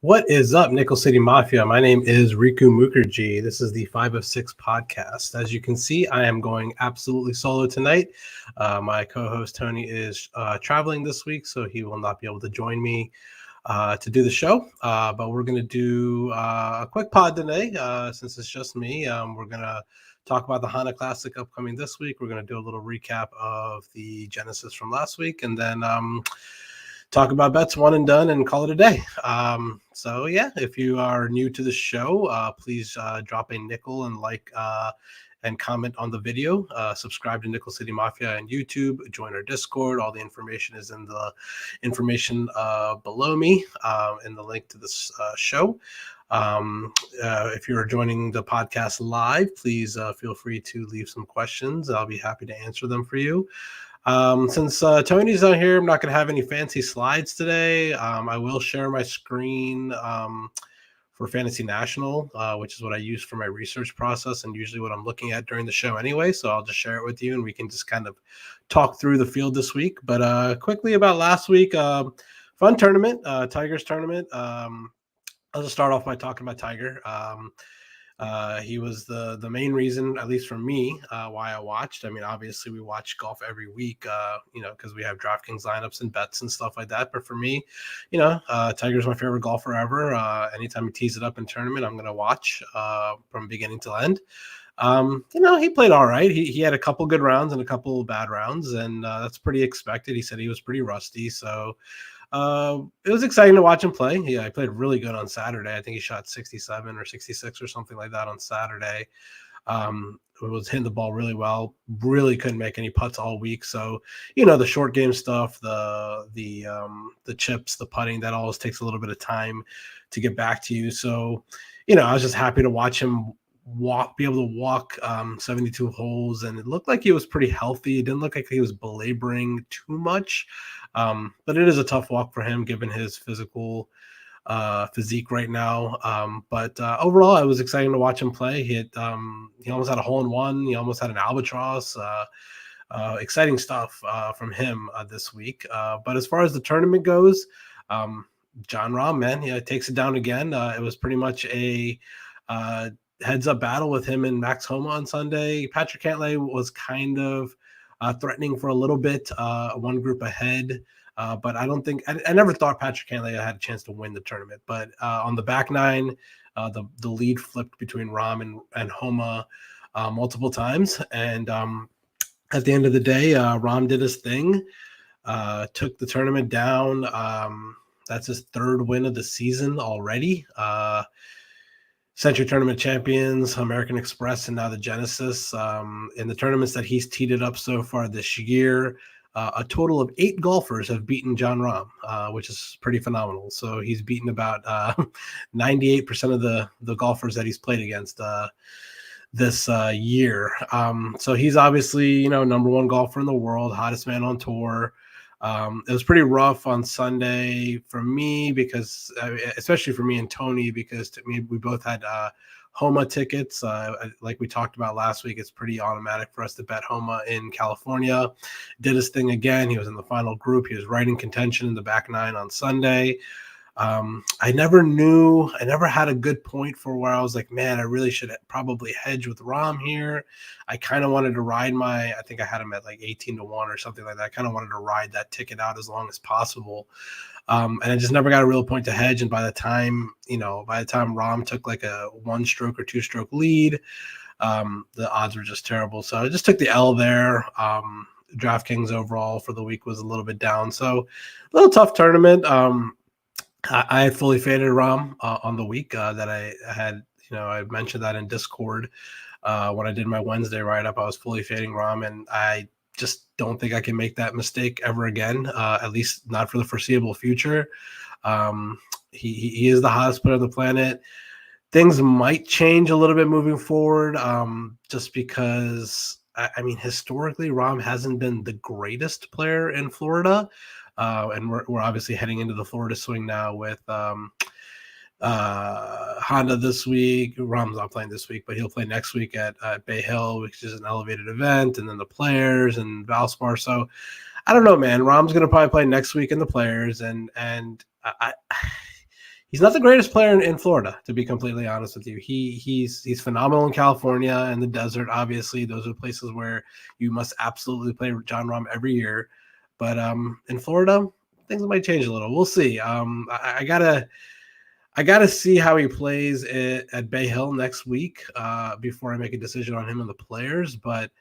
What is up, Nickel City Mafia? My name is Riku Mukherjee. This is the 5 of 6 podcast. As you can see, I am going absolutely solo tonight. My co-host Tony is traveling this week, so he will not be able to join me to do the show. But we're going to do a quick pod today since it's just me. We're going to talk about the Honda Classic upcoming this week. We're going to do a little recap of the Genesis from last week, and then talk about bets one and done and call it a day. So yeah, if you are new to the show, please drop a nickel and like and comment on the video. Subscribe to Nickel City Mafia on YouTube. Join our Discord. All the information is in the information below me in the link to this show. If you're joining the podcast live, please feel free to leave some questions. I'll be happy to answer them for you. Since Tony's not here, I'm not going to have any fancy slides today. I will share my screen for Fantasy National, which is what I use for my research process and usually what I'm looking at during the show anyway. So I'll just share it with you and we can just kind of talk through the field this week. But quickly about last week, fun tournament, Tigers tournament. I'll just start off by talking about Tiger. He was the main reason, at least for me, why I watched. I mean, obviously we watch golf every week, because we have DraftKings lineups and bets and stuff like that. But for me, Tiger's my favorite golfer ever. Anytime he tees it up in tournament, I'm going to watch from beginning to end. He played all right. He had a couple good rounds and a couple bad rounds, and that's pretty expected. He said he was pretty rusty, so it was exciting to watch him play. Yeah, he played really good on Saturday. I think he shot 67 or 66 or something like that on Saturday. Was hitting the ball really well. Really couldn't make any putts all week. So, the short game stuff, the chips, the putting, that always takes a little bit of time to get back to you. So, I was just happy to watch him be able to walk 72 holes, and it looked like he was pretty healthy. It didn't look like he was belaboring too much, but it is a tough walk for him given his physical physique right now. But overall, it was exciting to watch him play. He almost had a hole in one. He almost had an albatross. Exciting stuff from him this week. But as far as the tournament goes, Jon Rahm, man, it takes it down again. It was pretty much a heads-up battle with him and Max Homa on Sunday. Patrick Cantlay was kind of threatening for a little bit, one group ahead. But I don't think I never thought Patrick Cantlay had a chance to win the tournament. But on the back nine, the lead flipped between Rahm and Homa multiple times. And at the end of the day, Rahm did his thing, took the tournament down. That's his third win of the season already. Century Tournament champions, American Express, and now the Genesis. In the tournaments that he's teed it up so far this year, a total of 8 golfers have beaten Jon Rahm, which is pretty phenomenal. So he's beaten about 98% of the golfers that he's played against this year. So he's obviously, number one golfer in the world, hottest man on tour. It was pretty rough on Sunday for me because, especially for me and Tony, because we both had Homa tickets. Like we talked about last week, it's pretty automatic for us to bet Homa in California. Did his thing again. He was in the final group. He was right in contention in the back nine on Sunday. I never had a good point for where I was like, man, I really should probably hedge with Rahm here. I kind of wanted to ride I think I had him at like 18-1 or something like that. I kind of wanted to ride that ticket out as long as possible. And I just never got a real point to hedge. And by the time Rahm took like a 1-stroke or 2-stroke lead, the odds were just terrible. So I just took the L there. DraftKings overall for the week was a little bit down. So a little tough tournament. I had fully faded Rahm on the week that I had, I mentioned that in Discord when I did my Wednesday write-up. I was fully fading Rahm, and I just don't think I can make that mistake ever again, at least not for the foreseeable future. He is the hottest player on the planet. Things might change a little bit moving forward just because, historically, Rahm hasn't been the greatest player in Florida. And we're obviously heading into the Florida swing now with Honda this week. Rahm's not playing this week, but he'll play next week at Bay Hill, which is an elevated event, and then the Players and Valspar. So I don't know, man. Rahm's going to probably play next week in the Players, and He's not the greatest player in Florida, to be completely honest with you. He's phenomenal in California and the desert. Obviously, those are places where you must absolutely play Jon Rahm every year. But in Florida, things might change a little. We'll see. I gotta see how he plays at Bay Hill next week before I make a decision on him and the players. But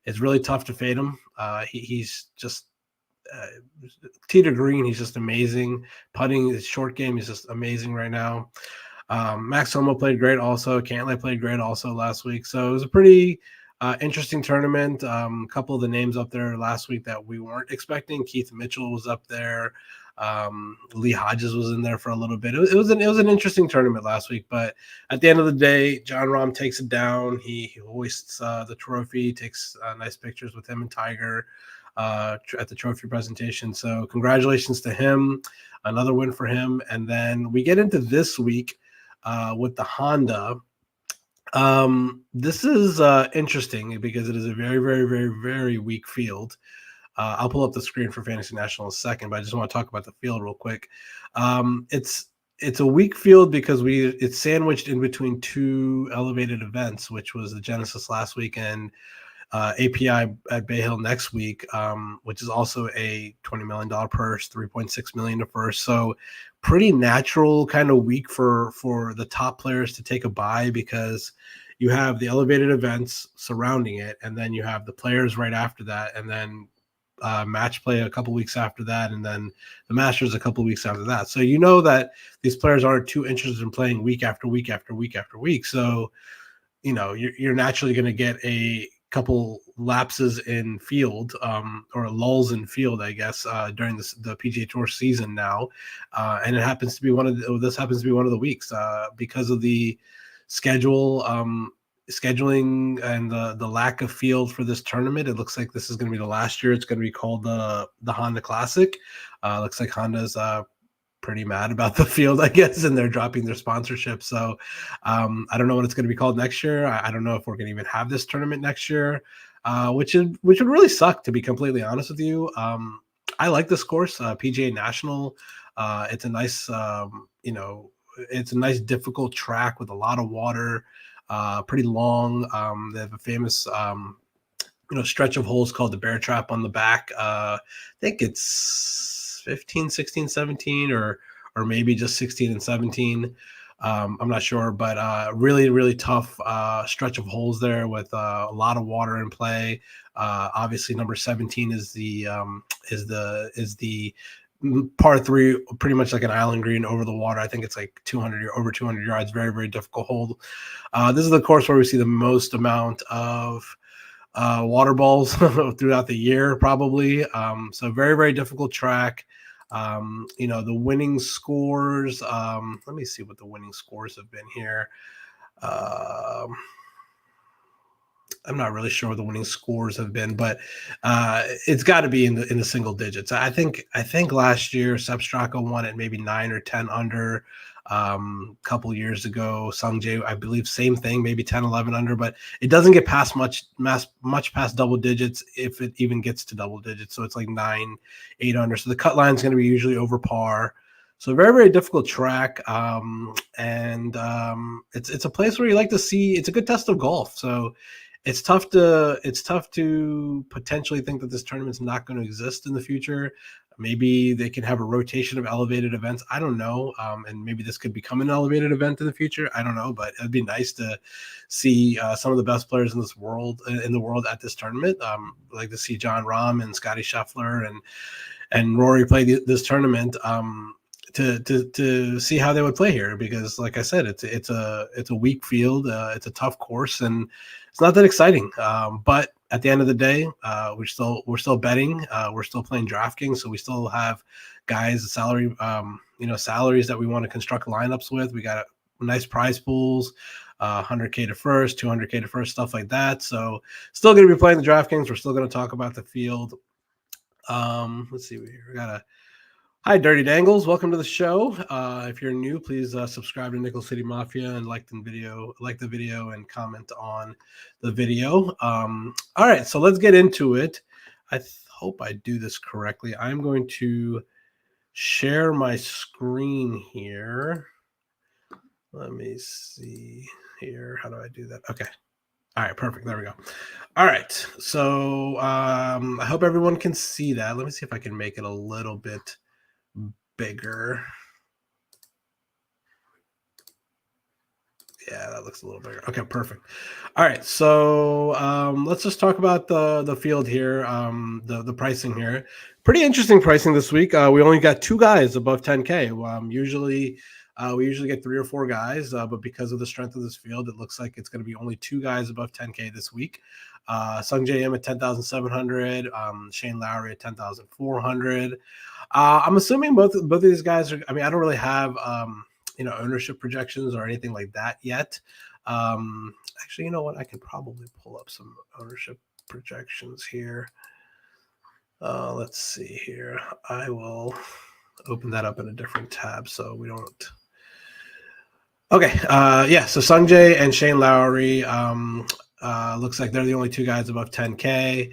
it's really tough to fade him. He's just uh, tee to green. He's just amazing. Putting his short game is just amazing right now. Max Homa played great also. Cantlay played great also last week. So it was a pretty interesting tournament. A couple of the names up there last week that we weren't expecting. Keith Mitchell was up there. Lee Hodges was in there for a little bit. It was an interesting tournament last week, but at the end of the day, Jon Rahm takes it down. He hoists the trophy, takes nice pictures with him and Tiger at the trophy presentation. So congratulations to him. Another win for him. And then we get into this week with the Honda. This is interesting because it is a very, very, very, very weak field. I'll pull up the screen for Fantasy National in a second, but I just want to talk about the field real quick. It's a weak field because it's sandwiched in between two elevated events, which was the Genesis last week and API at Bay Hill next week, which is also a $20 million purse, $3.6 million to first. So pretty natural kind of week for the top players to take a bye because you have the elevated events surrounding it, and then you have the players right after that, and then match play a couple weeks after that, and then the Masters a couple weeks after that. So you know that these players aren't too interested in playing week after week after week after week. So you know you're naturally going to get a couple lapses in field or lulls in field, I guess, during the PGA Tour season now, and it happens to be this happens to be one of the weeks because of the scheduling and the lack of field for this tournament. It looks like this is going to be the last year. It's going to be called the Honda Classic. Looks like Honda's pretty mad about the field, I guess, and they're dropping their sponsorship. So I don't know what it's going to be called next year. I don't know if we're going to even have this tournament next year, which would really suck, to be completely honest with you. I like this course, PGA National. It's a nice, it's a nice difficult track with a lot of water, pretty long. They have a famous stretch of holes called the Bear Trap on the back. I think it's 15, 16, 17, or maybe just 16 and 17. I'm not sure, but really, really tough stretch of holes there with a lot of water in play. Obviously, number 17 is the par three, pretty much like an island green over the water. I think it's like over 200 yards. Very, very difficult hole. This is the course where we see the most amount of water balls throughout the year, probably. So very, very difficult track. The winning scores. Let me see what the winning scores have been here. I'm not really sure what the winning scores have been, but it's got to be in the single digits. I think last year Sepp Straka won at maybe 9 or 10 under. A couple years ago, Sung Jae, I believe, same thing, maybe 10, 11 under, but it doesn't get past much past double digits, if it even gets to double digits. So it's like 9, 8 under. So the cut line is going to be usually over par. So very, very difficult track. It's a place where you like to see, it's a good test of golf. So it's tough to potentially think that this tournament's not going to exist in the future. Maybe they can have a rotation of elevated events. I don't know. And maybe this could become an elevated event in the future. I don't know, but it'd be nice to see some of the best players in the world at this tournament. I'd like to see Jon Rahm and Scotty Scheffler and Rory play this tournament. To see how they would play here, because like I said, it's a weak field, it's a tough course, and it's not that exciting. But at the end of the day, we're still betting, we're still playing DraftKings, so we still have guys salaries that we want to construct lineups with. We got nice prize pools, 100K to first, 200K to first, stuff like that. So still going to be playing the DraftKings. We're still going to talk about the field. Let's see here. We got Hi, Dirty Dangles. Welcome to the show. If you're new, please subscribe to Nickel City Mafia and like the video and comment on the video. All right, so let's get into it. I hope I do this correctly. I'm going to share my screen here. Let me see here. How do I do that? Okay. All right, perfect. There we go. All right. So I hope everyone can see that. Let me see if I can make it a little bit bigger. Yeah, that looks a little bigger. Okay, perfect. All right, so let's just talk about the field here, the pricing here. Pretty interesting pricing this week. We only got two guys above 10K. Usually, we usually get three or four guys, but because of the strength of this field, it looks like it's going to be only two guys above 10K this week. Sungjae Im at 10,700, Shane Lowry at 10,400. I'm assuming both of these guys are. I mean, I don't really have ownership projections or anything like that yet. Actually, you know what? I can probably pull up some ownership projections here. Let's see here. I will open that up in a different tab so we don't. Okay. Yeah. So Sungjae and Shane Lowry looks like they're the only two guys above 10K.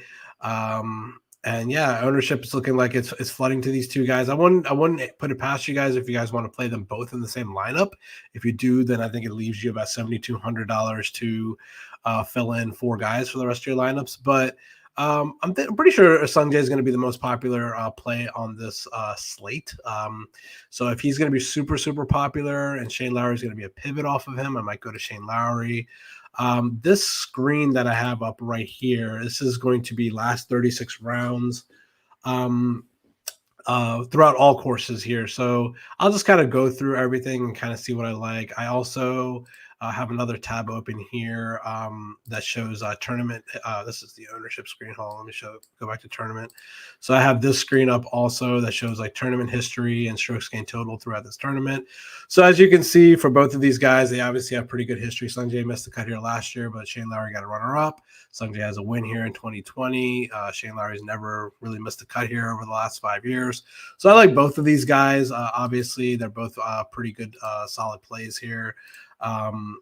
And yeah, ownership is looking like it's flooding to these two guys. I wouldn't put it past you guys if you guys want to play them both in the same lineup. If you do, then I think it leaves you about $7,200 to fill in four guys for the rest of your lineups. But I'm pretty sure Sungjae is going to be the most popular play on this slate. So if he's going to be super, super popular and Shane Lowry is going to be a pivot off of him, I might go to Shane Lowry. This screen that I have up right here, this is going to be last 36 rounds throughout all courses here. So I'll just kind of go through everything and kind of see what I like. I also have another tab open here that shows tournament. This is the ownership screen. Hold on, let me go back to tournament. So I have this screen up also that shows like tournament history and strokes gained total throughout this tournament. So as you can see, for both of these guys, they obviously have pretty good history. Sungjae missed the cut here last year, but Shane Lowry got a runner-up. Sungjae has a win here in 2020. Shane Lowry's never really missed a cut here over the last 5 years. So I like both of these guys. Obviously, they're both pretty good, solid plays here.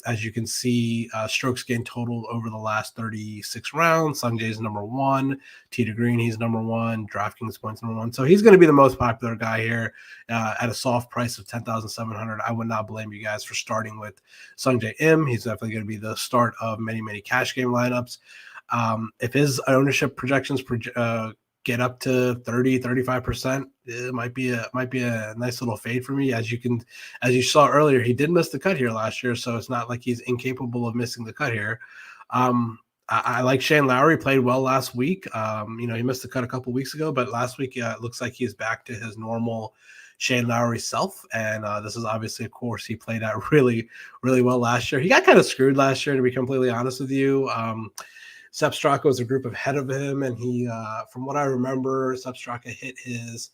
As you can see, strokes gained total over the last 36 rounds. Sungjae's number one. Tee to Green, he's number one. DraftKings points number one. So he's going to be the most popular guy here at a soft price of 10,700. I would not blame you guys for starting with Sungjae Im. He's definitely going to be the start of many, many cash game lineups. If his ownership projections get up to 30-35%, it might be a nice little fade for me. As you saw earlier, he did miss the cut here last year, so it's not like he's incapable of missing the cut here. I like Shane Lowry, played well last week. He missed the cut a couple weeks ago, but last week it looks like he's back to his normal Shane Lowry self, and this is obviously a course he played out really, really well last year. He got kind of screwed last year, to be completely honest with you. Sepp Straka was a group ahead of him, and he, from what I remember, Sepp Straka hit his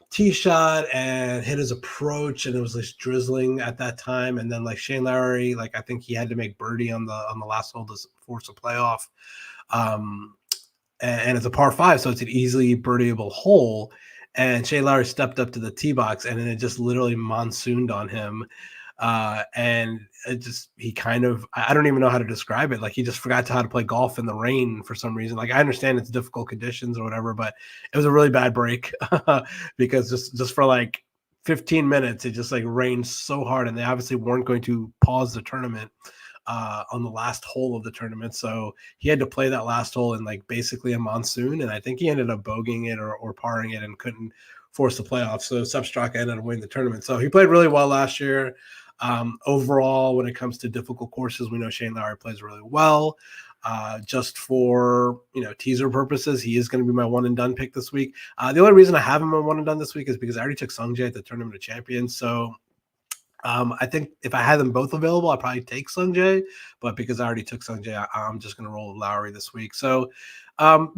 tee shot and hit his approach, and it was like drizzling at that time. And then like Shane Lowry, like I think he had to make birdie on the last hole to force a playoff. And it's a par five, so it's an easily birdieable hole. And Shane Lowry stepped up to the tee box, and then it just literally monsooned on him. And he kind of, I don't even know how to describe it. Like he just forgot how to play golf in the rain for some reason. Like I understand it's difficult conditions or whatever, but it was a really bad break because just for like 15 minutes, it just like rained so hard, and they obviously weren't going to pause the tournament on the last hole of the tournament. So he had to play that last hole in like basically a monsoon. And I think he ended up bogeying it or parring it and couldn't force the playoffs. So Sepp Straka ended up winning the tournament. So he played really well last year. Overall, when it comes to difficult courses, we know Shane Lowry plays really well. Just for teaser purposes, he is going to be my one and done pick this week. The only reason I have him on one and done this week is because I already took Sungjae at the Tournament of Champions. So I think if I had them both available, I'd probably take Sungjae, but because I already took Sungjae, I'm just going to roll with Lowry this week. So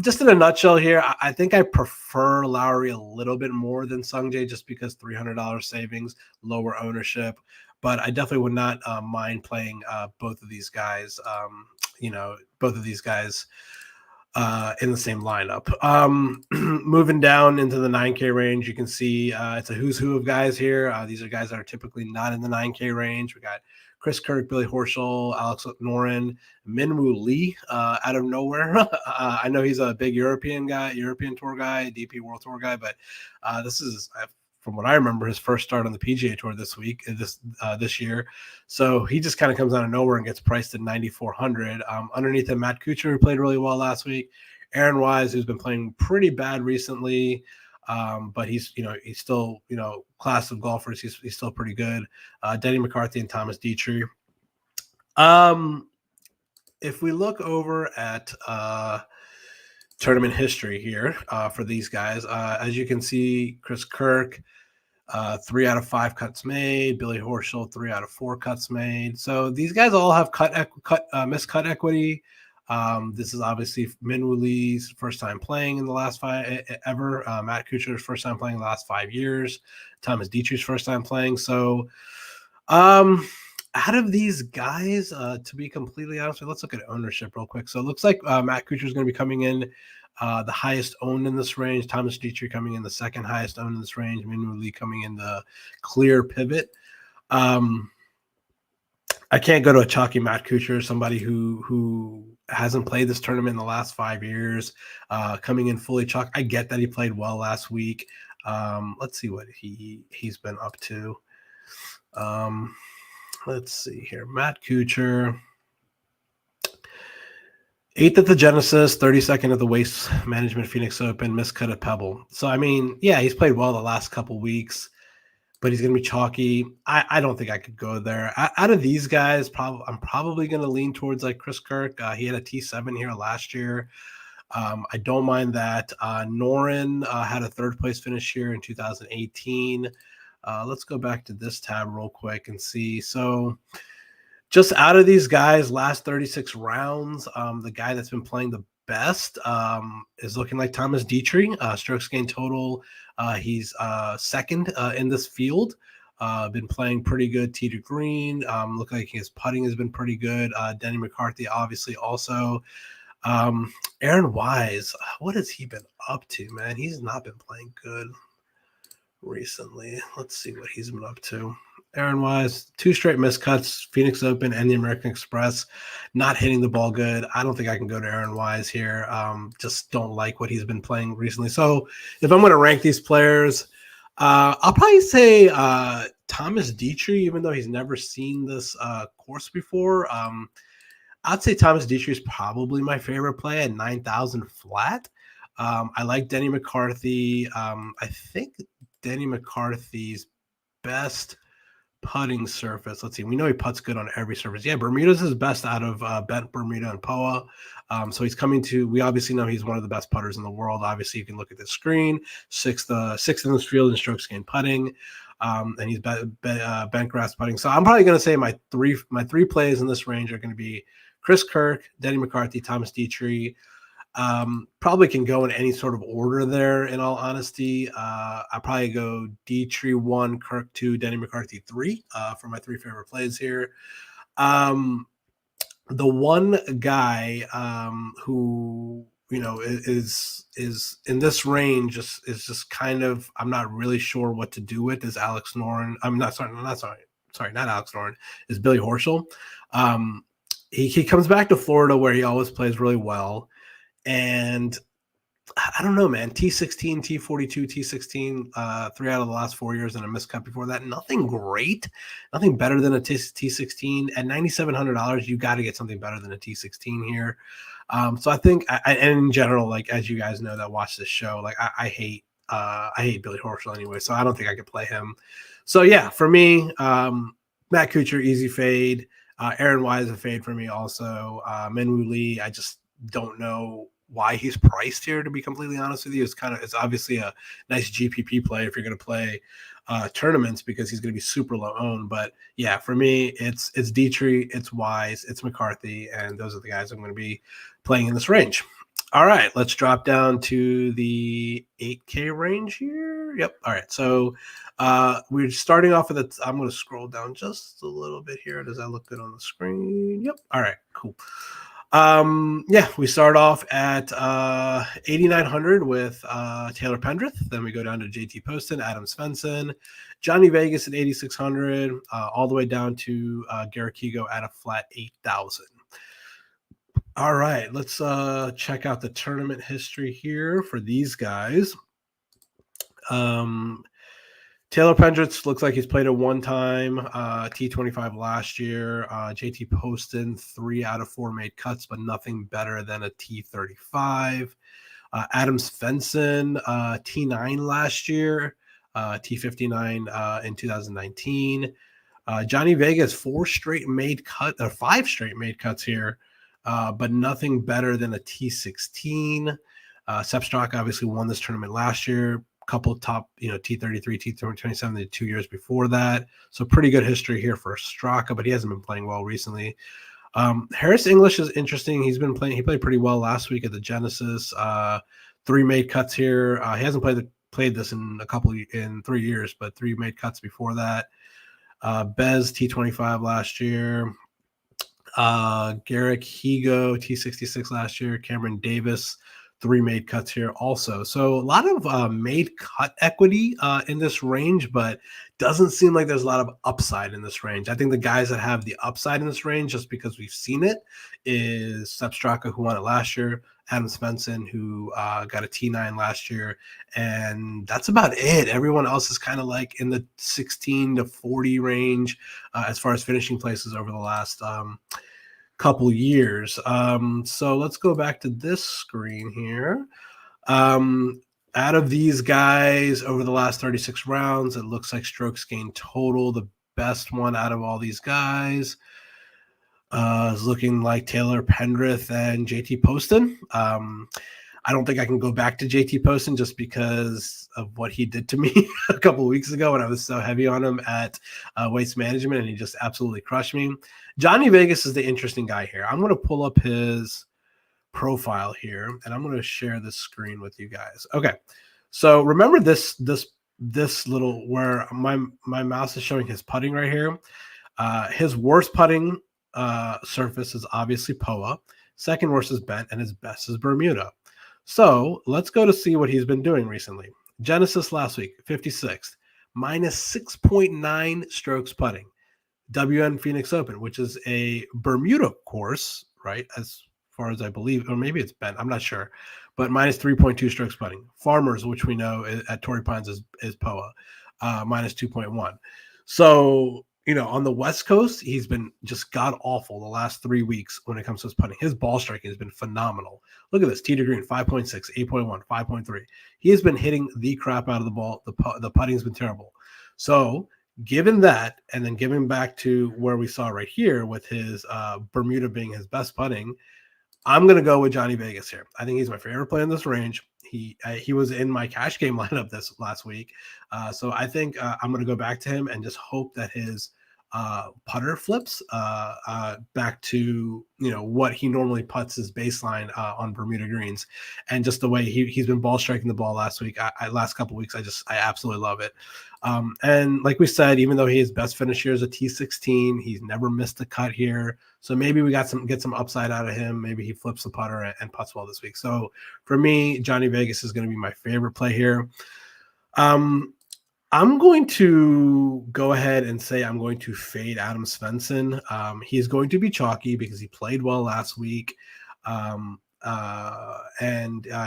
just in a nutshell here, I think I prefer Lowry a little bit more than Sungjae just because $300 savings, lower ownership. But I definitely would not mind playing both of these guys, both of these guys in the same lineup. Moving down into the 9K range, you can see it's a who's who of guys here. These are guys that are typically not in the 9K range. We got Chris Kirk, Billy Horschel, Alex Noren, Minwoo Lee out of nowhere. I know he's a big European tour guy, DP World Tour guy, but this is from what I remember, his first start on the PGA Tour this year. So he just kind of comes out of nowhere and gets priced at 9,400. Underneath him, Matt Kuchar, who played really well last week. Aaron Wise, who's been playing pretty bad recently. But he's still, class of golfers. He's still pretty good. Denny McCarthy and Thomas Dietrich. If we look over at tournament history here for these guys, as you can see, Chris Kirk, 3 out of 5 cuts made. Billy Horschel, 3 out of 4 cuts made. So these guys all have missed cut equity. This is obviously Minwoo Lee's first time playing in the last 5 ever. Matt Kuchar's first time playing in the last 5 years. Thomas Dietrich's first time playing. So, out of these guys, to be completely honest, let's look at ownership real quick. So it looks like Matt Kuchar is going to be coming in the highest owned in this range. Thomas Dietrich coming in the second highest owned in this range. Minwoo Lee coming in the clear pivot. I can't go to a chalky Matt Kuchar, somebody who hasn't played this tournament in the last 5 years, coming in fully chalk. I get that he played well last week. Let's see what he's been up to. Let's see here. Matt Kuchar, 8th at the Genesis, 32nd at the Waste Management Phoenix Open, miscut at Pebble. So, I mean, yeah, he's played well the last couple weeks, but he's going to be chalky. I don't think I could go there. Out of these guys, I'm probably going to lean towards like Chris Kirk. He had a T7 here last year. I don't mind that. Noren had a third place finish here in 2018. Let's go back to this tab real quick and see. So just out of these guys, last 36 rounds, the guy that's been playing the best is looking like Thomas Dietrich. Strokes gained total. He's second in this field. Been playing pretty good tee to green. Look like his putting has been pretty good. Denny McCarthy, obviously, also. Aaron Wise, what has he been up to, man? He's not been playing good recently. Let's see what he's been up to. Aaron Wise, 2 straight miscuts, Phoenix Open and the American Express, not hitting the ball good. I don't think I can go to Aaron Wise here. Just don't like what he's been playing recently. So if I'm going to rank these players, I'll probably say Thomas Dietrich, even though he's never seen this course before. I'd say Thomas Dietrich is probably my favorite play at 9,000 flat. I like Denny McCarthy. I think Denny McCarthy's best putting surface. Let's see. We know he putts good on every surface. Yeah, Bermuda's his best out of Bent, Bermuda, and POA. So he's coming to. We obviously know he's one of the best putters in the world. Obviously, you can look at the screen. Sixth in this field in strokes gained putting, and he's bent grass putting. So I'm probably going to say my three plays in this range are going to be Chris Kirk, Denny McCarthy, Thomas Dietrich. Probably can go in any sort of order there, in all honesty. I probably go Dietrich 1, Kirk 2, Denny McCarthy 3 for my 3 favorite plays here. The one guy who is in this range is just kind of, I'm not really sure what to do with, is Alex Noren. I'm not Alex Noren, is Billy Horschel. He comes back to Florida where he always plays really well. And I don't know, man. T16, T42, T16, 3 out of the last 4 years and a miscut before that. Nothing great. Nothing better than a T16. At $9,700, you got to get something better than a T16 here. So I think, and in general, like, as you guys know that watch this show, like I hate Billy Horschel anyway, so I don't think I could play him. So yeah, for me, Matt Kuchar, easy fade. Aaron Wise, a fade for me also. Minwoo Lee, I just don't know why he's priced here, to be completely honest with you. It's obviously a nice GPP play if you're going to play tournaments, because he's going to be super low owned. But yeah, for me, it's Dietrich, it's Wise, it's McCarthy, and those are the guys I'm going to be playing in this range. All right, let's drop down to the 8K range here. Yep. All right, so we're starting off with it. I'm going to scroll down just a little bit here. Does that look good on the screen? Yep. All right, cool. Yeah, we start off at 8,900 with Taylor Pendrith. Then we go down to JT Poston, Adam Svensson, Johnny Vegas at 8,600, all the way down to Garrett Kigo at a flat 8,000. All right, let's check out the tournament history here for these guys. Taylor Pendrith looks like he's played it one time, T25 last year. JT Poston, 3 out of 4 made cuts, but nothing better than a T35. Adam Svensson, T9 last year, T59 in 2019. Johnny Vegas, 5 straight made cuts here, but nothing better than a T16. Sepp Straka obviously won this tournament last year. Couple top, T33, T27 the 2 years before that. So pretty good history here for Straka, but he hasn't been playing well recently. Harris English is interesting. He played pretty well last week at the Genesis. 3 made cuts here. He hasn't played this in 3 years, but 3 made cuts before that. Bez T25 last year. Garrick Higo T66 last year. Cameron Davis, 3 made cuts here also. So a lot of made cut equity in this range, but doesn't seem like there's a lot of upside in this range. I think the guys that have the upside in this range, just because we've seen it, is Sepp Straka, who won it last year, Adam Svensson, who got a T9 last year, and that's about it. Everyone else is kind of like in the 16 to 40 range as far as finishing places over the last couple years. So let's go back to this screen here. Out of these guys over the last 36 rounds, it looks like strokes gained total, the best one out of all these guys is looking like Taylor Pendrith and JT Poston. I don't think I can go back to JT Poston just because of what he did to me a couple of weeks ago when I was so heavy on him at Waste Management, and he just absolutely crushed me. Johnny Vegas is the interesting guy here. I'm going to pull up his profile here, and I'm going to share this screen with you guys. Okay, so remember this little where my mouse is showing his putting right here. His worst putting surface is obviously POA. Second worst is bent, and his best is Bermuda. So let's go to see what he's been doing recently. Genesis last week, 56th, minus 6.9 strokes putting. WN Phoenix Open, which is a Bermuda course, right? As far as I believe, or maybe it's bent, I'm not sure, but minus 3.2 strokes putting. Farmers, which we know at Torrey Pines is POA, minus 2.1. So, on the West Coast, he's been just god awful the last 3 weeks when it comes to his putting. His ball striking has been phenomenal. Look at this: tee to green 5.6, 8.1, 5.3. He has been hitting the crap out of the ball. The putting's been terrible. So, given that, and then giving back to where we saw right here with his Bermuda being his best putting, I'm going to go with Johnny Vegas here. I think he's my favorite player in this range. He was in my cash game lineup this last week. So I think I'm going to go back to him and just hope that his putter flips back to what he normally puts his baseline on Bermuda greens, and just the way he's been ball striking the ball last couple of weeks. I absolutely love it. And like we said, even though his best finish here is a T16, he's never missed a cut here. So maybe we get some upside out of him. Maybe he flips the putter and putts well this week. So for me, Johnny Vegas is going to be my favorite play here. I'm going to go ahead and say I'm going to fade Adam Svensson. He's going to be chalky because he played well last week. And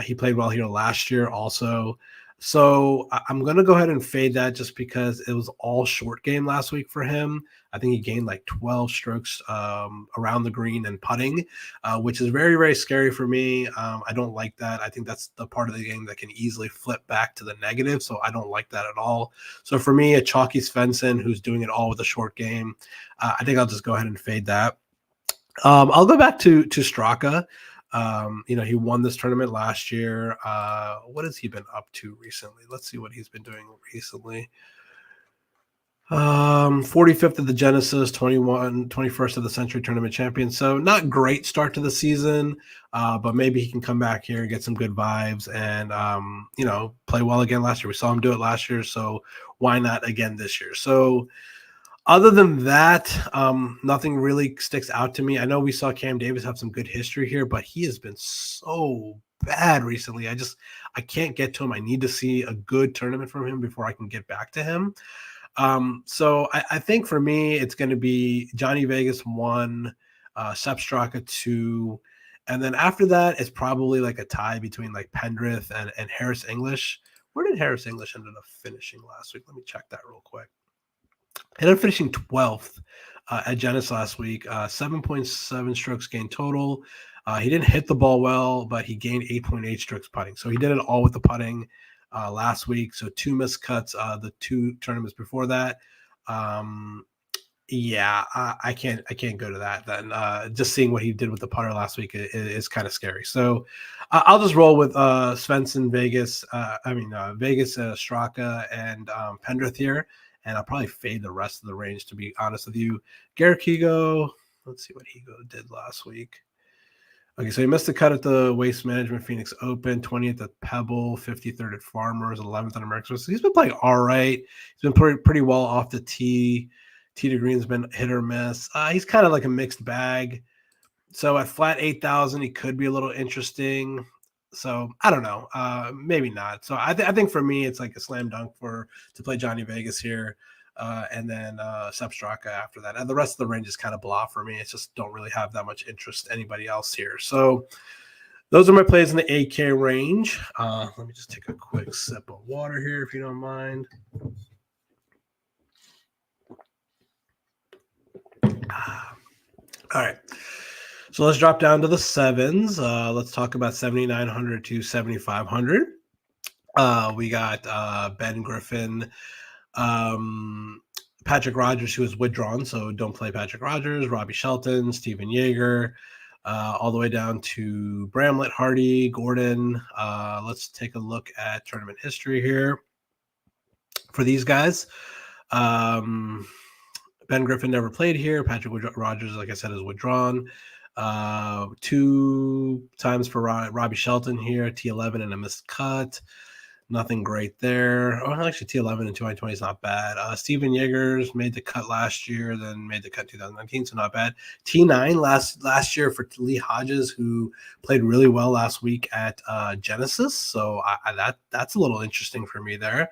he played well here last year also. So I'm going to go ahead and fade that just because it was all short game last week for him. I think he gained like 12 strokes around the green and putting, which is very, very scary for me. I don't like that. I think that's the part of the game that can easily flip back to the negative. So I don't like that at all. So for me, a chalky Svensson who's doing it all with a short game, I think I'll just go ahead and fade that. I'll go back to Straka. He won this tournament last year. What has he been up to recently? Let's see what he's been doing recently. 45th of the Genesis, 21st of the Century Tournament champion. So not great start to the season, but maybe he can come back here and get some good vibes and, play well again last year. We saw him do it last year, so why not again this year? So other than that, nothing really sticks out to me. I know we saw Cam Davis have some good history here, but he has been so bad recently. I can't get to him. I need to see a good tournament from him before I can get back to him. So I think for me, it's going to be Johnny Vegas 1, Sepp Straka 2. And then after that, it's probably like a tie between like Pendrith and Harris English, Where did Harris English ended up finishing last week? Let me check that real quick. Ended up finishing 12th at Genesis last week. 7.7 strokes gained total. He didn't hit the ball well, but he gained 8.8 strokes putting. So he did it all with the putting last week. So 2 missed cuts the 2 tournaments before that. Yeah, I can't go to that. Then just seeing what he did with the putter last week is kind of scary. So I'll just roll with Svensson, Vegas. Vegas, Straka, and Pendrith here, and I'll probably fade the rest of the range. To be honest with you, Garrett Higo. Let's see what Higo did last week. Okay, so he missed the cut at the Waste Management Phoenix Open, 20th at Pebble, 53rd at Farmers, 11th at American. So he's been playing all right. He's been pretty well off the tee. Tee to green's been hit or miss. He's kind of like a mixed bag. So at flat 8,000, he could be a little interesting. So I don't know. Maybe not. So I think for me, it's like a slam dunk to play Johnny Vegas here. And then Sepp Straka after that. And the rest of the range is kind of blah for me. It's just don't really have that much interest anybody else here. So those are my plays in the 8K range. Let me just take a quick sip of water here, if you don't mind. All right. So let's drop down to the sevens. Let's talk about 7,900 to 7,500. We got Ben Griffin, Patrick Rogers, who was withdrawn, so don't play Patrick Rogers, Robbie Shelton, Steven Yeager, all the way down to Bramlett, Hardy, Gordon. Let's take a look at tournament history here for these guys. Ben Griffin never played here. Patrick Rogers, like I said, is withdrawn. 2 times for Robbie Shelton here, T11 and a missed cut. Nothing great there. Oh, actually, T11 in 2020 is not bad. Steven Yeagers made the cut last year, then made the cut 2019, so not bad. T9 last year for Lee Hodges, who played really well last week at Genesis. So that's a little interesting for me there.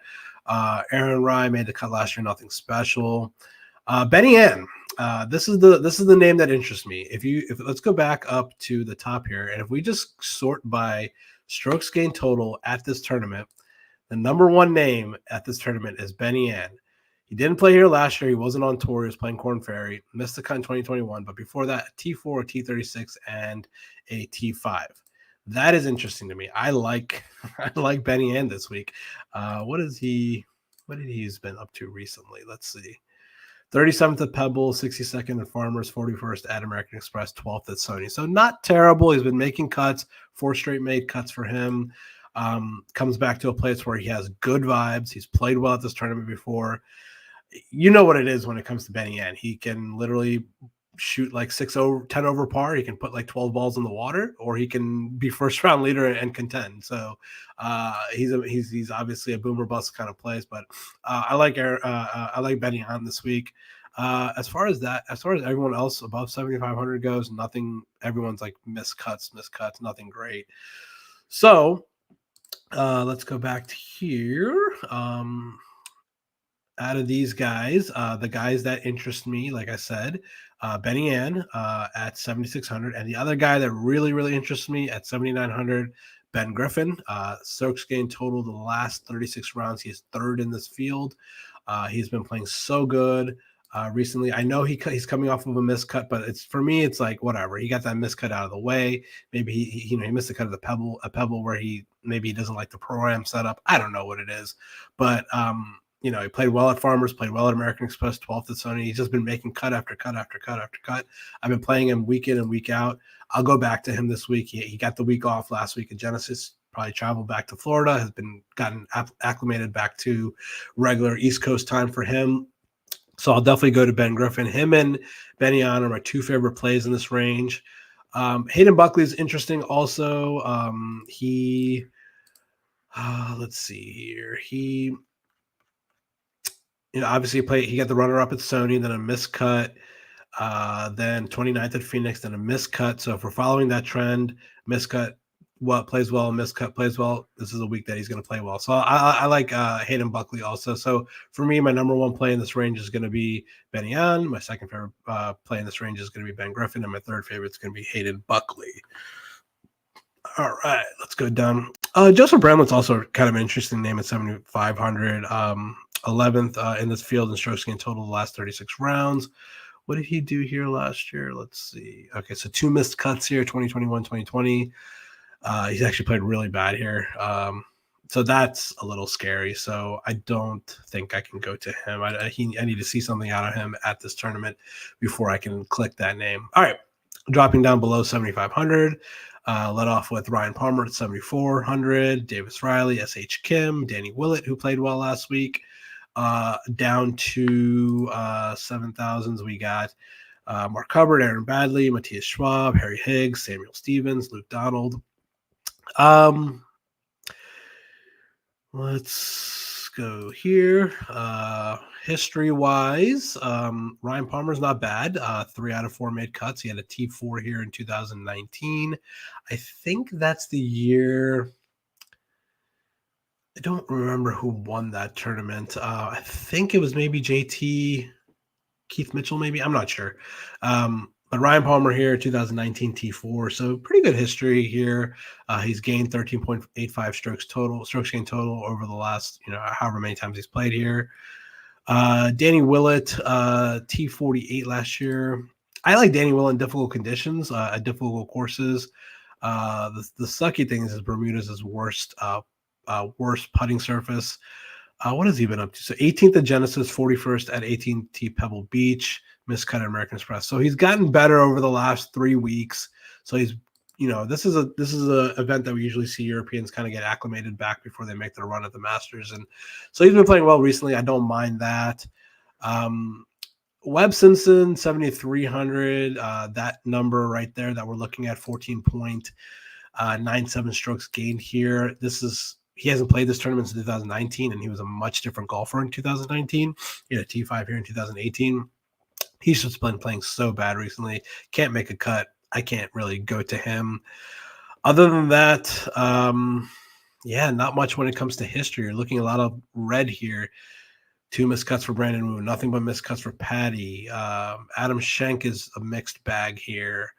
Aaron Rai made the cut last year, nothing special. Benny Ann. This is the name that interests me. If let's go back up to the top here, and if we just sort by strokes gained total at this tournament, the number 1 name at this tournament is Benny Ann. He didn't play here last year. He wasn't on tour. He was playing Corn Ferry. Missed the cut in 2021, but before that, a T4, a T36, and a T5. That is interesting to me. I like Benny Ann this week. What did he's been up to recently? Let's see. 37th at Pebble, 62nd at Farmers, 41st at American Express, 12th at Sony. So not terrible. He's been making cuts, 4 straight made cuts for him. Comes back to a place where he has good vibes. He's played well at this tournament before. You know what it is when it comes to Benny Ann. He can literally shoot like 10 over par. He can put like 12 balls in the water, or he can be first round leader and contend. So he's obviously a boomer bust kind of plays, but I like Benny Ann this week. As far as everyone else above 7,500 goes, nothing. Everyone's like missed cuts, nothing great. So let's go back to here. Out of these guys, the guys that interest me, like I said, Benny Ann at 7,600, and the other guy that really, really interests me at 7,900, Ben Griffin. Strokes gained total the last 36 rounds. He's 3rd in this field. He's been playing so good recently. I know he's coming off of a miscut, but for me, it's like whatever. He got that miscut out of the way. Maybe he missed the cut of a pebble where he doesn't like the program setup. I don't know what it is, but he played well at Farmers, played well at American Express, 12th at Sony. He's just been making cut after cut after cut after cut. I've been playing him week in and week out. I'll go back to him this week. He got the week off last week at Genesis, probably traveled back to Florida, has gotten acclimated back to regular East Coast time for him. So I'll definitely go to Ben Griffin. Him and Benny Ann are my 2 favorite plays in this range. Hayden Buckley is interesting also. Let's see here. He obviously he got the runner-up at Sony, then a miscut, then 29th at Phoenix, then a miscut. So if we're following that trend, miscut plays well, miscut plays well, this is a week that he's going to play well. So I like Hayden Buckley also. So for me, my number 1 play in this range is going to be Benny Ann. My second favorite play in this range is going to be Ben Griffin, and my third favorite is going to be Hayden Buckley. All right, let's go down. Joseph Bramlett's also kind of an interesting name at 7,500. 11th in this field in strokes gained total the last 36 rounds. What did he do here last year? Let's see. Okay, so 2 missed cuts here, 2021, 2020. He's actually played really bad here. So that's a little scary. So I don't think I can go to him. I need to see something out of him at this tournament before I can click that name. All right, dropping down below 7,500. Led off with Ryan Palmer at 7,400, Davis Riley, S.H. Kim, Danny Willett, who played well last week. Down to 7,000s, we got Mark Hubbard, Aaron Badley, Matthias Schwab, Harry Higgs, Samuel Stevens, Luke Donald. Let's go here. History-wise, Ryan Palmer's not bad. 3 out of 4 made cuts. He had a T4 here in 2019. I think that's the year. I don't remember who won that tournament. I think it was maybe JT, Keith Mitchell, maybe. I'm not sure. But Ryan Palmer here, 2019 T4. So pretty good history here. He's gained 13.85 strokes gained total over the last, however many times he's played here. Danny Willett, T48 last year. I like Danny Willett in difficult conditions, at difficult courses. The sucky thing is Bermuda's his worst putting surface. What has he been up to? So 18th at Genesis, 41st at 18T Pebble Beach, miscut at American Express. So he's gotten better over the last 3 weeks. So he's, this is a event that we usually see Europeans kind of get acclimated back before they make their run at the Masters. And so he's been playing well recently. I don't mind that. Webb Simpson, 7,300. That number right there that we're looking at, 14.97 strokes gained here. He hasn't played this tournament since 2019, and he was a much different golfer in 2019. He had a T5 here in 2018. He's just been playing so bad recently. Can't make a cut. I can't really go to him. Other than that, not much when it comes to history. You're looking at a lot of red here. 2 missed cuts for Brandon Wu. Nothing but missed cuts for Patty. Adam Schenk is a mixed bag here.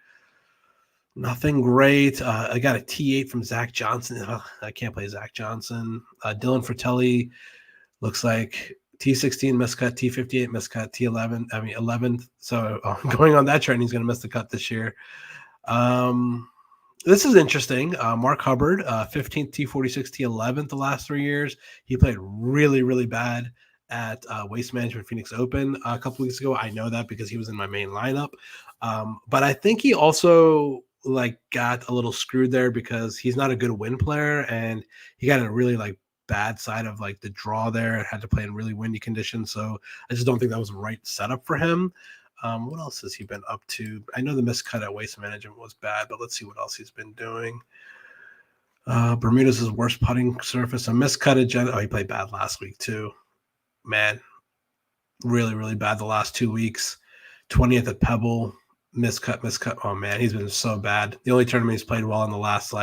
Nothing great. I got a T8 from Zach Johnson. I can't play Zach Johnson. Dylan Fratelli looks like T16 miscut, T58 miscut, T11. 11th. So going on that trend, he's going to miss the cut this year. This is interesting. Mark Hubbard, 15th, T46, T11th the last 3 years. He played really, really bad at Waste Management Phoenix Open a couple weeks ago. I know that because he was in my main lineup. But I think he also got a little screwed there because he's not a good win player, and he got a really bad side of the draw there and had to play in really windy conditions. So I just don't think that was the right setup for him. What else has he been up to? I know the miscut at Waste Management was bad, but let's see what else he's been doing. Bermuda's his worst putting surface. A miscut at he played bad last week too. Man, really, really bad the last 2 weeks. 20th at Pebble. Miscut. Oh man, he's been so bad. The only tournament he's played well in the last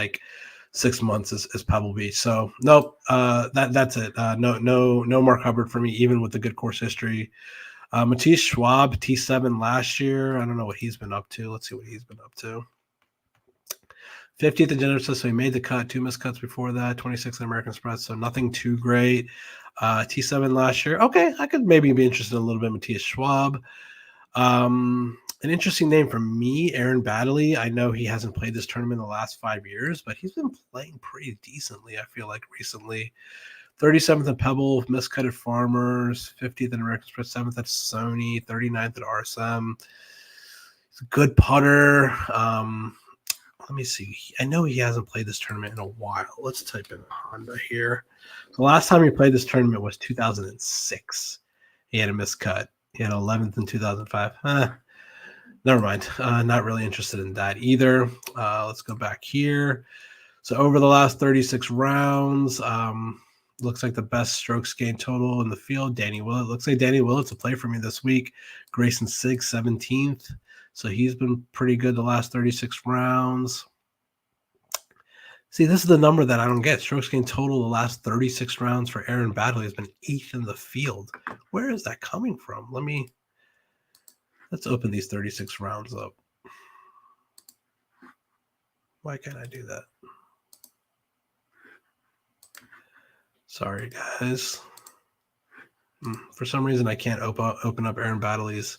6 months is Pebble Beach. So nope, that's it. No Mark Hubbard for me, even with the good course history. Matthias Schwab, T7 last year. I don't know what he's been up to. Let's see what he's been up to. 50th at Genesis, so he made the cut. 2 missed cuts before that. 26th at American Express, so nothing too great. T7 last year. Okay, I could maybe be interested in a little bit. Matthias Schwab. An interesting name for me, Aaron Baddeley. I know he hasn't played this tournament in the last 5 years, but he's been playing pretty decently, I feel like, recently. 37th at Pebble, miscut at Farmers, 50th at American Express, 7th at Sony, 39th at RSM. He's a good putter. Let me see. I know he hasn't played this tournament in a while. Let's type in Honda here. The last time he played this tournament was 2006. He had a miscut. He had 11th in 2005. Never mind. Not really interested in that either. Let's go back here. So over the last 36 rounds, looks like the best strokes gained total in the field, Danny Willett. Looks like Danny Willett's a play for me this week. Grayson Sigg, 17th. So he's been pretty good the last 36 rounds. See, this is the number that I don't get. Strokes gained total the last 36 rounds for Aaron Baddeley has been 8th in the field. Where is that coming from? Let's open these 36 rounds up. Why can't I do that? Sorry, guys. For some reason, I can't open up Aaron Baddeley's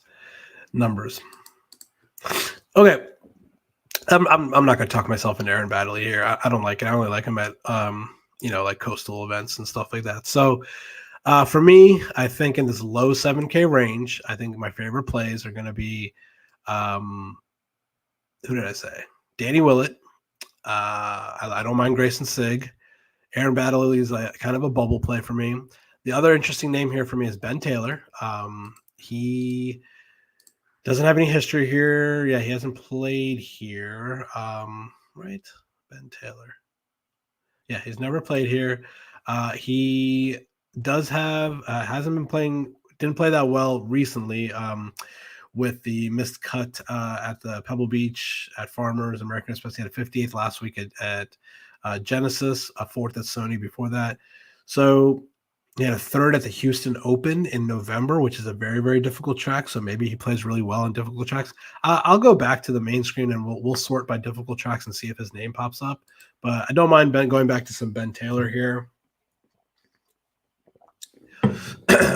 numbers. Okay. I'm not going to talk myself into Aaron Baddeley here. I don't like it. I only like him at, like coastal events and stuff like that. So for me, I think in this low 7K range, I think my favorite plays are going to be, who did I say? Danny Willett. I don't mind Grayson Sigg. Aaron Baddeley is kind of a bubble play for me. The other interesting name here for me is Ben Taylor. He doesn't have any history here. Yeah, he hasn't played here. Right? Ben Taylor. Yeah, he's never played here. He does have, hasn't been playing, didn't play that well recently with the missed cut at the Pebble Beach at Farmers, American Express. He had a 58th last week at Genesis, a 4th at Sony before that. So he had a 3rd at the Houston Open in November, which is a very, very difficult track. So maybe he plays really well on difficult tracks. I'll go back to the main screen and we'll sort by difficult tracks and see if his name pops up. But I don't mind going back to some Ben Taylor here.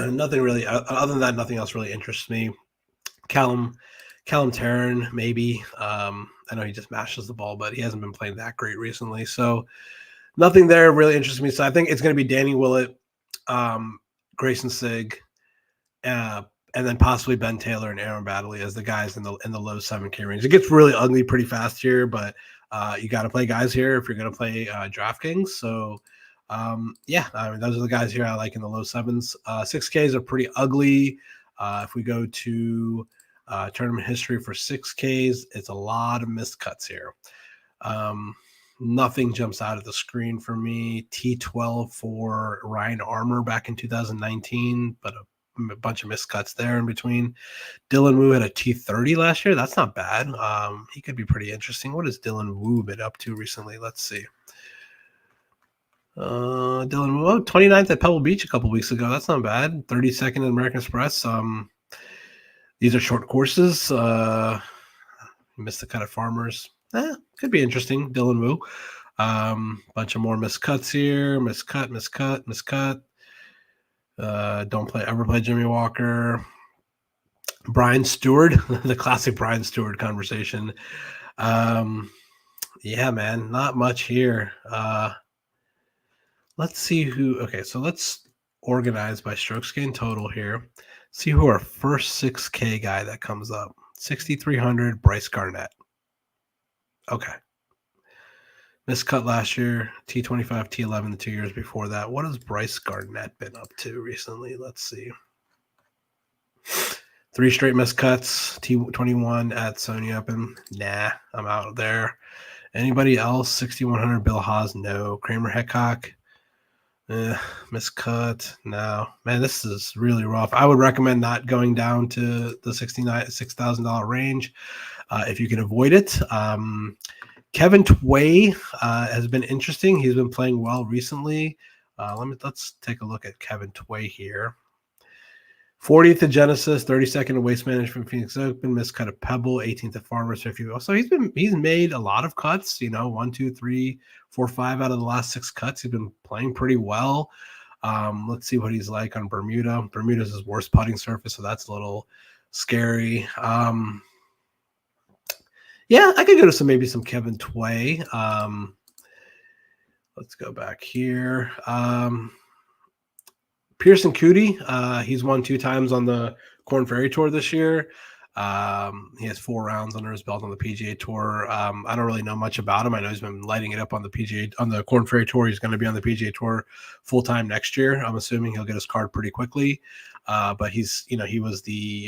Nothing really, other than that, nothing else really interests me. Callum Tarren, maybe. I know he just mashes the ball, but he hasn't been playing that great recently. So nothing there really interests me. So I think it's going to be Danny Willett, Grayson Sigg, and then possibly Ben Taylor and Aaron Baddeley as the guys in the low 7K range. It gets really ugly pretty fast here, but you got to play guys here if you're going to play DraftKings. So those are the guys here I like in the low 7s. 6Ks are pretty ugly. If we go to tournament history for 6Ks, it's a lot of missed cuts here. Nothing jumps out of the screen for me. T12 for Ryan Armour back in 2019, but a bunch of missed cuts there in between. Dylan Wu had a T30 last year. That's not bad. He could be pretty interesting. What has Dylan Wu been up to recently? Let's see. Dylan Wu, 29th at Pebble Beach a couple weeks ago. That's not bad. 32nd at American Express. These are short courses. Missed the cut at Farmers. Could be interesting. Dylan Wu. Bunch of more missed cuts here. Miscut. Don't ever play Jimmy Walker. Brian Stewart, the classic Brian Stewart conversation. Yeah, man, not much here. Let's see who. Okay, so let's organize by strokes gained total here. See who our first 6K guy that comes up. 6,300, Bryce Garnett. Okay. Miscut last year, T25, T11 the 2 years before that. What has Bryce Garnett been up to recently? Let's see. 3 straight miscuts, T21 at Sony Open. Nah, I'm out there. Anybody else? 6,100, Bill Haas. No. Kramer Hickok. Miscut. No. Man, this is really rough. I would recommend not going down to the $6,000 range if you can avoid it. Kevin Tway has been interesting. He's been playing well recently. Let's take a look at Kevin Tway here. 40th at Genesis, 32nd at Waste Management Phoenix Open, missed cut at Pebble, 18th at Farmers 50. So he's made a lot of cuts, 1, 2, 3, 4, 5 out of the last 6 cuts. He's been playing pretty well. Let's see what he's like on Bermuda. Bermuda's his worst putting surface, so that's a little scary. Yeah, I could go to maybe some Kevin Tway. Let's go back here. Pearson Coody, he's won 2 times on the Korn Ferry Tour this year. He has 4 rounds under his belt on the PGA Tour. I don't really know much about him. I know he's been lighting it up on the Korn Ferry Tour. He's going to be on the PGA Tour full time next year. I'm assuming he'll get his card pretty quickly. But he was the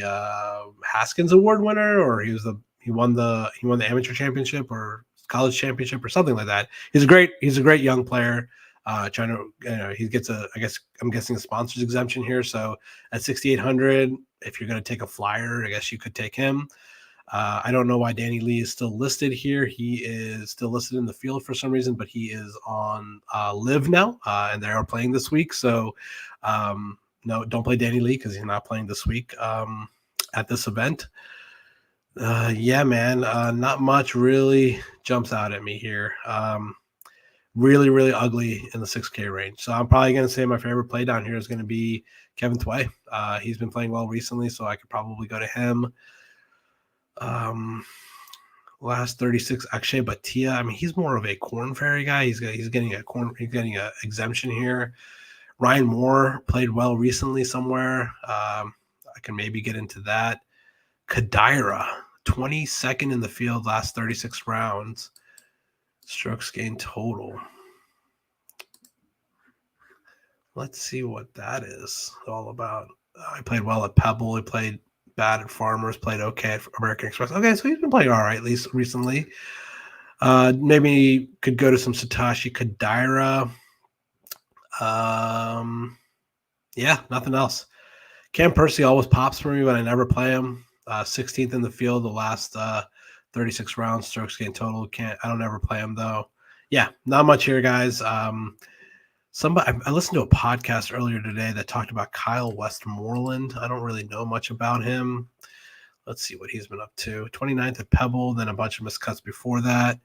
Haskins Award winner, or he won the amateur championship or college championship or something like that. He's a great young player. He gets I'm guessing a sponsor's exemption here. So at 6,800, if you're going to take a flyer, I guess you could take him. I don't know why Danny Lee is still listed here. He is still listed in the field for some reason, but he is on Live now, and they are playing this week. So no, don't play Danny Lee because he's not playing this week at this event. Yeah, man, not much really jumps out at me here. really, really ugly in the 6K range. So I'm probably going to say my favorite play down here is going to be Kevin Tway. He's been playing well recently, so I could probably go to him. Last 36, Akshay Bhatia. I mean, he's more of a Corn Ferry guy. He's getting a exemption here. Ryan Moore played well recently somewhere. I can maybe get into that. Kadira, 22nd in the field, last 36 rounds. Strokes gained total. Let's see what that is all about. He played well at Pebble. He played bad at Farmers, played okay at American Express. Okay, so he's been playing all right, at least recently. Maybe could go to some Satoshi Kadira. Yeah, nothing else. Cam Percy always pops for me, but I never play him. 16th in the field, the last 36 rounds, strokes gained total. I don't ever play him though. Yeah, not much here, guys. I listened to a podcast earlier today that talked about Kyle Westmoreland. I don't really know much about him. Let's see what he's been up to. 29th at Pebble, then a bunch of miscuts before that.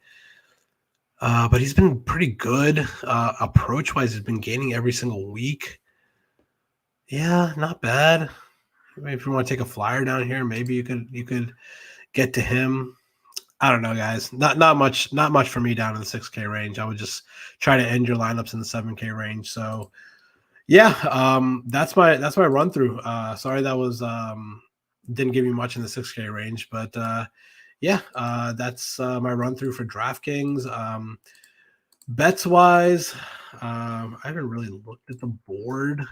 But he's been pretty good. Approach-wise, he's been gaining every single week. Yeah, not bad. Maybe if you want to take a flyer down here, maybe you could get to him. I don't know, guys. Not much for me down in the 6K range. I would just try to end your lineups in the 7K range. So yeah, that's my run through. Sorry that was didn't give you much in the 6K range, but yeah, that's my run through for DraftKings. Bets wise, I haven't really looked at the board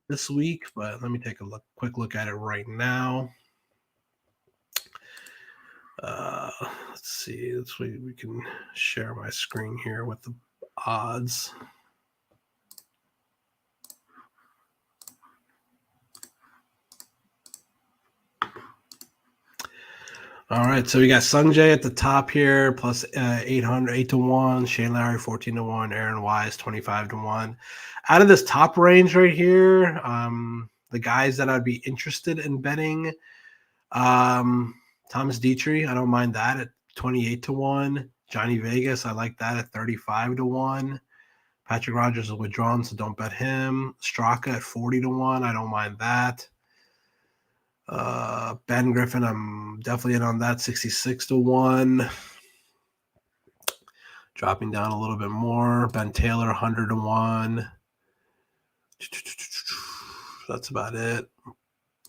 this week, but let me take a quick look at it right now. Let's see. We can share my screen here with the odds. All right, so we got Sungjae at the top here, plus 800, 8-1. Shane Lowry, 14-1. Aaron Wise, 25-1. Out of this top range right here, the guys that I'd be interested in betting, Thomas Dietrich, I don't mind that at 28-1. Johnny Vegas, I like that at 35-1. Patrick Rogers is withdrawn, so don't bet him. Straka at 40-1, I don't mind that. Ben Griffin, I'm definitely in on that, 66-1. Dropping down a little bit more. Ben Taylor, 100-1. That's about it.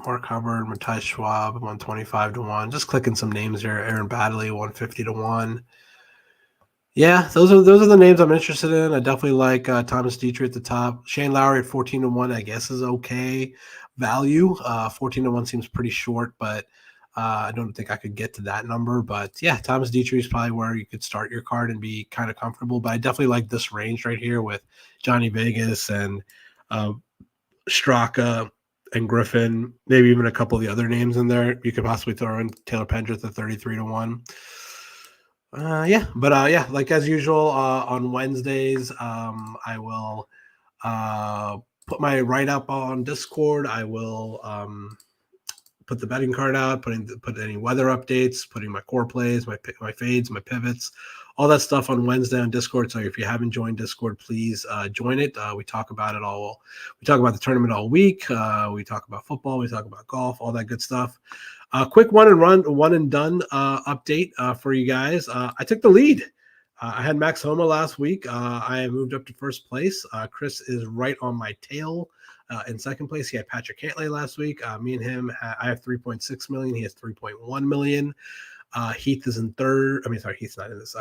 Mark Hubbard, Matthias Schwab, 125-1. Just clicking some names here. Aaron Baddeley, 150-1. Yeah, those are the names I'm interested in. I definitely like Thomas Dietrich at the top. Shane Lowry at 14-1, I guess, is okay value. 14-1 seems pretty short, but I don't think I could get to that number. But yeah, Thomas Dietrich is probably where you could start your card and be kind of comfortable. But I definitely like this range right here with Johnny Vegas and Straka and Griffin, maybe even a couple of the other names in there. You could possibly throw in Taylor Pendrith at 33-1. Yeah, like as usual, on Wednesdays, I will put my write-up on Discord. I will put the betting card out, put any weather updates, putting my core plays, my fades, my pivots, all that stuff on Wednesday on Discord. So if you haven't joined Discord, please join it. We talk about it all. We talk about the tournament all week. We talk about football. We talk about golf, all that good stuff. Quick one and done update for you guys. I took the lead. I had Max Homa last week. I moved up to first place. Chris is right on my tail. In second place, he had Patrick Cantlay last week. Me and him, I have 3.6 million. He has 3.1 million. Heath is in third. Heath's not in this.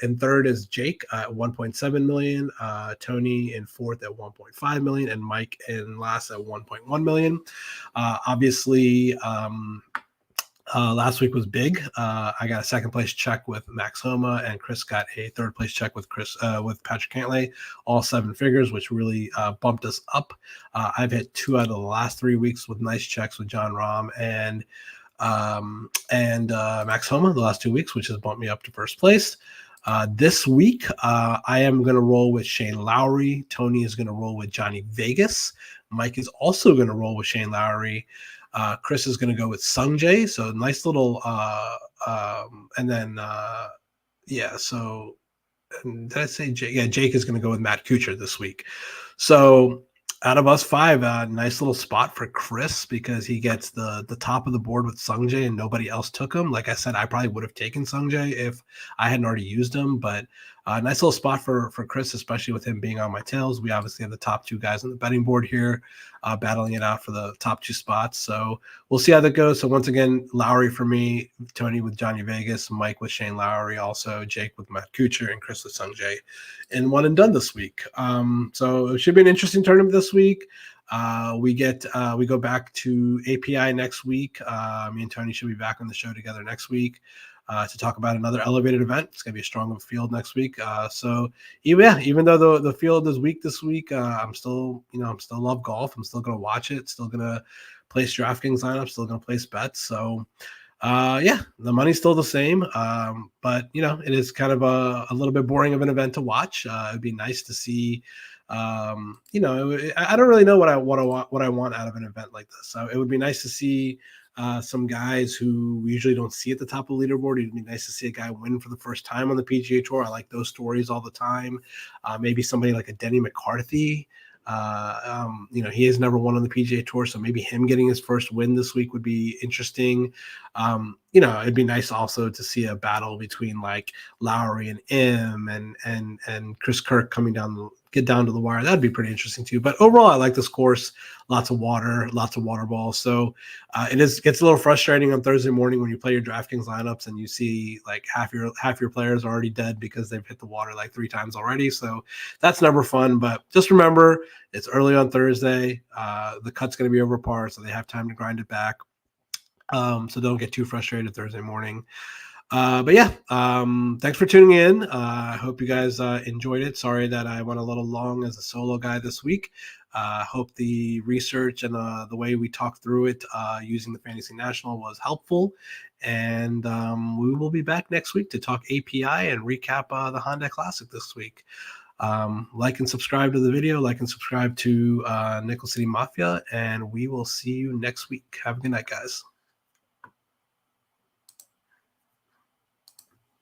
In third is Jake at 1.7 million. Tony in fourth at 1.5 million, and Mike in last at 1.1 million. Obviously, last week was big. I got a second place check with Max Homa, and Chris got a third place check with Patrick Cantlay, all 7 figures, which really bumped us up. I've hit 2 out of the last 3 weeks with nice checks with John Rahm and Max Homa the last 2 weeks, which has bumped me up to first place. This week, I am going to roll with Shane Lowry. Tony is going to roll with Johnny Vegas. Mike is also going to roll with Shane Lowry. Chris is going to go with Sungjae. So nice little, so did I say Jake? Yeah, Jake is going to go with Matt Kuchar this week. So out of us five, nice little spot for Chris because he gets the top of the board with Sungjae and nobody else took him. Like I said, I probably would have taken Sungjae if I hadn't already used him, but nice little spot for Chris, especially with him being on my tails. We obviously have the top two guys on the betting board here, battling it out for the top two spots. So we'll see how that goes. So once again, Lowry for me, Tony with Johnny Vegas, Mike with Shane Lowry, also Jake with Matt Kuchar, and Chris with Sungjae, and one and done this week. So it should be an interesting tournament this week. We go back to API next week. Me and Tony should be back on the show together next week to talk about another elevated event. It's going to be a strong field next week. So even though the field is weak this week, I'm still love golf. I'm still going to watch it. Still going to place DraftKings lineups. Still going to place bets. So the money's still the same. But it is kind of a little bit boring of an event to watch. It'd be nice to see. I don't really know what I want out of an event like this. So it would be nice to see some guys who we usually don't see at the top of the leaderboard. It'd be nice to see a guy win for the first time on the PGA Tour. I like those stories all the time. Maybe somebody like a Denny McCarthy. He has never won on the PGA Tour, so maybe him getting his first win this week would be interesting. It'd be nice also to see a battle between like Lowry and M and Chris Kirk get down to the wire. That'd be pretty interesting too. But overall, I like this course. Lots of water balls. So gets a little frustrating on Thursday morning when you play your DraftKings lineups and you see like half your players are already dead because they've hit the water like 3 times already. So that's never fun. But just remember, it's early on Thursday. The cut's going to be over par, so they have time to grind it back. So don't get too frustrated Thursday morning. Thanks for tuning in. I hope you guys enjoyed it. Sorry that I went a little long as a solo guy this week. Hope the research and the way we talked through it using the Fantasy National was helpful. And we will be back next week to talk API and recap the Honda Classic this week. Like and subscribe to the video, like and subscribe to Nickel City Mafia, and we will see you next week. Have a good night, guys.